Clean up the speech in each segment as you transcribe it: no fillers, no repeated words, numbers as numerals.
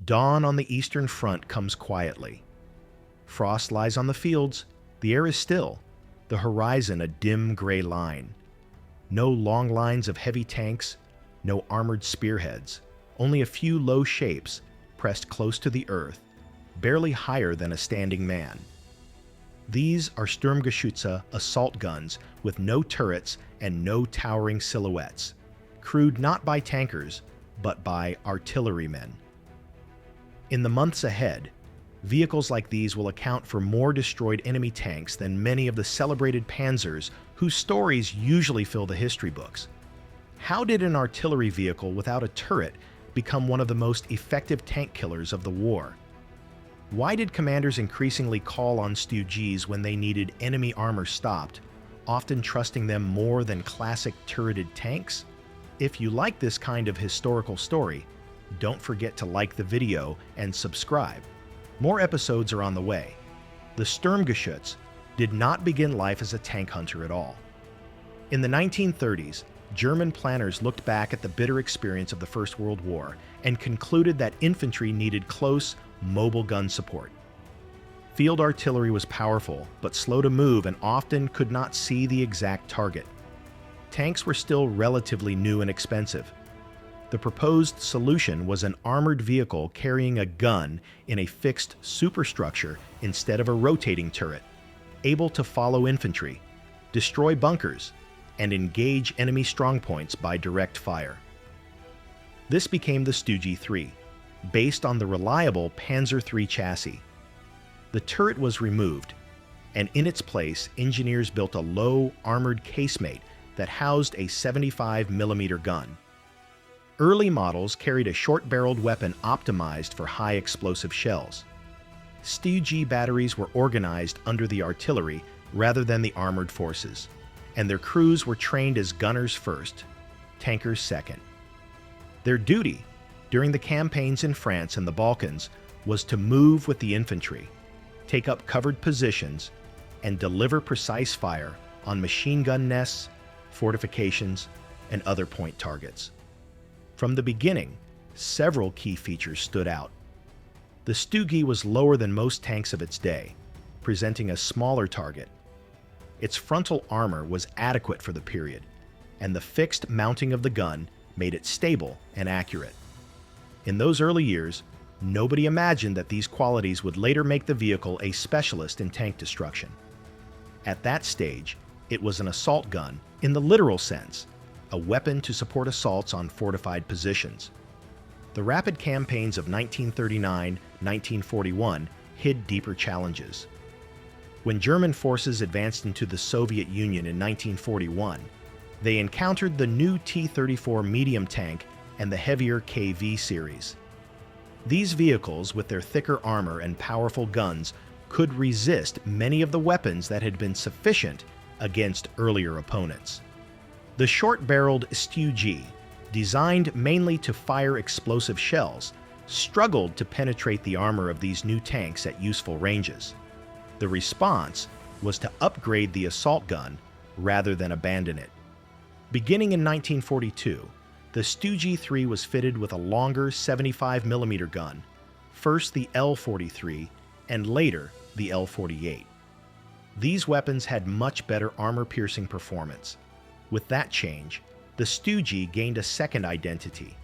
Dawn on the Eastern Front comes quietly. Frost lies on the fields, the air is still, the horizon a dim gray line. No long lines of heavy tanks, no armored spearheads, only a few low shapes pressed close to the earth, barely higher than a standing man. These are sturmgeschutz assault guns with no turrets and no towering silhouettes, crewed not by tankers, but by artillerymen. In the months ahead, vehicles like these will account for more destroyed enemy tanks than many of the celebrated Panzers whose stories usually fill the history books. How did an artillery vehicle without a turret become one of the most effective tank killers of the war? Why did commanders increasingly call on StuGs when they needed enemy armor stopped, often trusting them more than classic turreted tanks? If you like this kind of historical story, don't forget to like the video and subscribe. More episodes are on the way. The Sturmgeschutz did not begin life as a tank hunter at all. In the 1930s, German planners looked back at the bitter experience of the First World War and concluded that infantry needed close, mobile gun support. Field artillery was powerful, but slow to move and often could not see the exact target. Tanks were still relatively new and expensive. The proposed solution was an armored vehicle carrying a gun in a fixed superstructure instead of a rotating turret, able to follow infantry, destroy bunkers, and engage enemy strongpoints by direct fire. This became the StuG III, based on the reliable Panzer III chassis. The turret was removed, and in its place, engineers built a low, armored casemate that housed a 75mm gun. Early models carried a short-barreled weapon optimized for high explosive shells. StuG batteries were organized under the artillery rather than the armored forces, and their crews were trained as gunners first, tankers second. Their duty, during the campaigns in France and the Balkans, was to move with the infantry, take up covered positions, and deliver precise fire on machine gun nests, fortifications, and other point targets. From the beginning, several key features stood out. The StuG was lower than most tanks of its day, presenting a smaller target. Its frontal armor was adequate for the period, and the fixed mounting of the gun made it stable and accurate. In those early years, nobody imagined that these qualities would later make the vehicle a specialist in tank destruction. At that stage, it was an assault gun in the literal sense, a weapon to support assaults on fortified positions. The rapid campaigns of 1939-1941 hid deeper challenges. When German forces advanced into the Soviet Union in 1941, they encountered the new T-34 medium tank and the heavier KV series. These vehicles, with their thicker armor and powerful guns, could resist many of the weapons that had been sufficient against earlier opponents. The short-barreled StuG, designed mainly to fire explosive shells, struggled to penetrate the armor of these new tanks at useful ranges. The response was to upgrade the assault gun rather than abandon it. Beginning in 1942, the StuG III was fitted with a longer 75mm gun, first the L-43 and later the L-48. These weapons had much better armor-piercing performance. With that change, the StuG gained a second identity.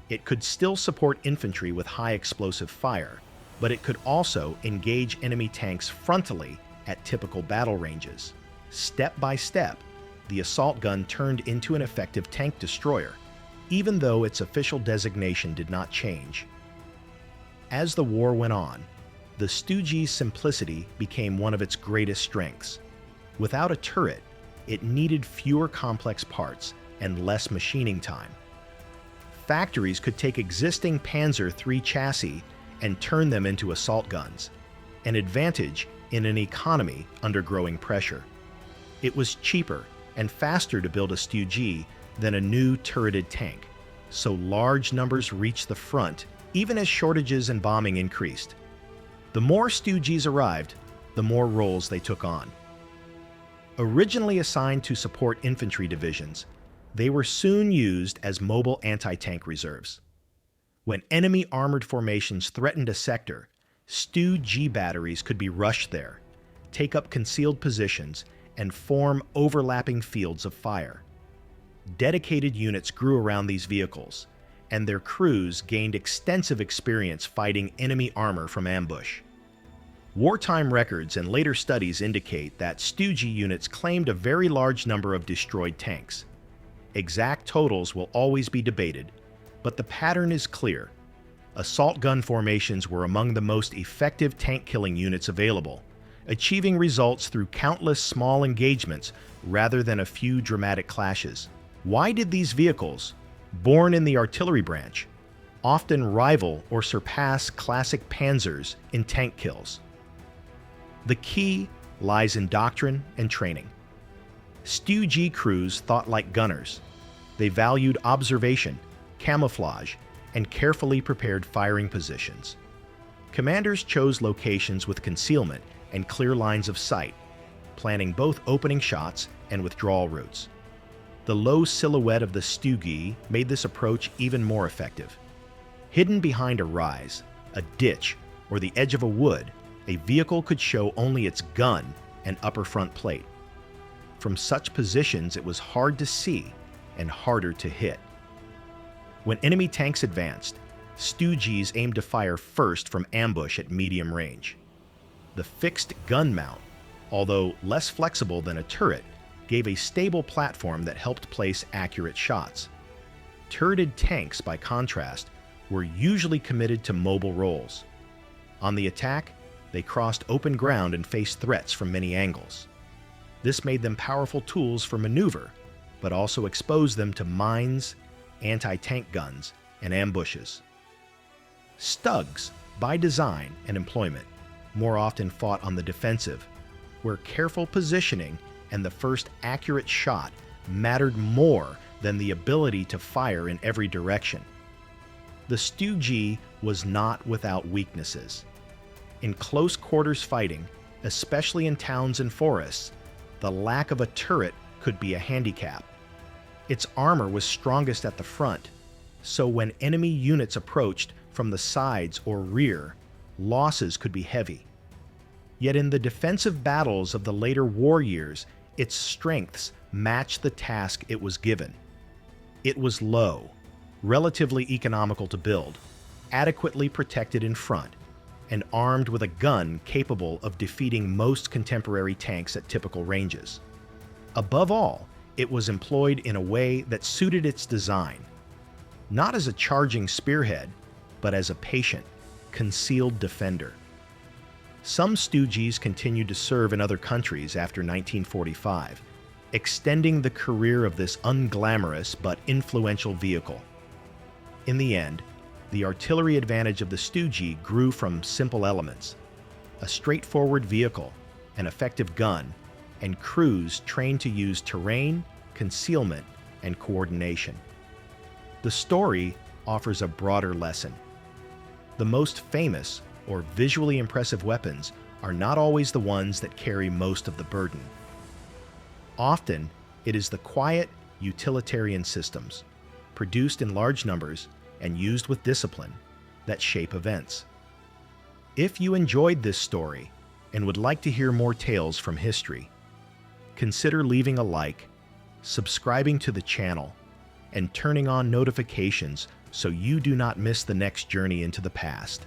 It could still support infantry with high explosive fire, but it could also engage enemy tanks frontally at typical battle ranges. Step by step, the assault gun turned into an effective tank destroyer, even though its official designation did not change. As the war went on, the StuG's simplicity became one of its greatest strengths. Without a turret, it needed fewer complex parts and less machining time. Factories could take existing Panzer III chassis and turn them into assault guns, an advantage in an economy under growing pressure. It was cheaper and faster to build a StuG than a new turreted tank, so large numbers reached the front even as shortages and bombing increased. The more StuGs arrived, the more roles they took on. Originally assigned to support infantry divisions, they were soon used as mobile anti-tank reserves. When enemy armored formations threatened a sector, StuG batteries could be rushed there, take up concealed positions, and form overlapping fields of fire. Dedicated units grew around these vehicles, and their crews gained extensive experience fighting enemy armor from ambush. Wartime records and later studies indicate that StuG units claimed a very large number of destroyed tanks. Exact totals will always be debated, but the pattern is clear. Assault gun formations were among the most effective tank-killing units available, achieving results through countless small engagements rather than a few dramatic clashes. Why did these vehicles, born in the artillery branch, often rival or surpass classic Panzers in tank kills? The key lies in doctrine and training. StuG crews thought like gunners. They valued observation, camouflage, and carefully prepared firing positions. Commanders chose locations with concealment and clear lines of sight, planning both opening shots and withdrawal routes. The low silhouette of the StuG made this approach even more effective. Hidden behind a rise, a ditch, or the edge of a wood, a vehicle could show only its gun and upper front plate. From such positions, it was hard to see and harder to hit. When enemy tanks advanced, StuGs aimed to fire first from ambush at medium range. The fixed gun mount, although less flexible than a turret, gave a stable platform that helped place accurate shots. Turreted tanks, by contrast, were usually committed to mobile roles. On the attack, they crossed open ground and faced threats from many angles. This made them powerful tools for maneuver, but also exposed them to mines, anti-tank guns, and ambushes. StuGs, by design and employment, more often fought on the defensive, where careful positioning and the first accurate shot mattered more than the ability to fire in every direction. The StuG was not without weaknesses. In close quarters fighting, especially in towns and forests, the lack of a turret could be a handicap. Its armor was strongest at the front, so when enemy units approached from the sides or rear, losses could be heavy. Yet in the defensive battles of the later war years, its strengths matched the task it was given. It was low, relatively economical to build, adequately protected in front, and armed with a gun capable of defeating most contemporary tanks at typical ranges. Above all, it was employed in a way that suited its design, not as a charging spearhead, but as a patient, concealed defender. Some StuGs continued to serve in other countries after 1945, extending the career of this unglamorous but influential vehicle. In the end, the artillery advantage of the StuG grew from simple elements: a straightforward vehicle, an effective gun, and crews trained to use terrain, concealment, and coordination. The story offers a broader lesson. The most famous or visually impressive weapons are not always the ones that carry most of the burden. Often, it is the quiet, utilitarian systems, produced in large numbers and used with discipline, that shape events. If you enjoyed this story and would like to hear more tales from history, consider leaving a like, subscribing to the channel, and turning on notifications so you do not miss the next journey into the past.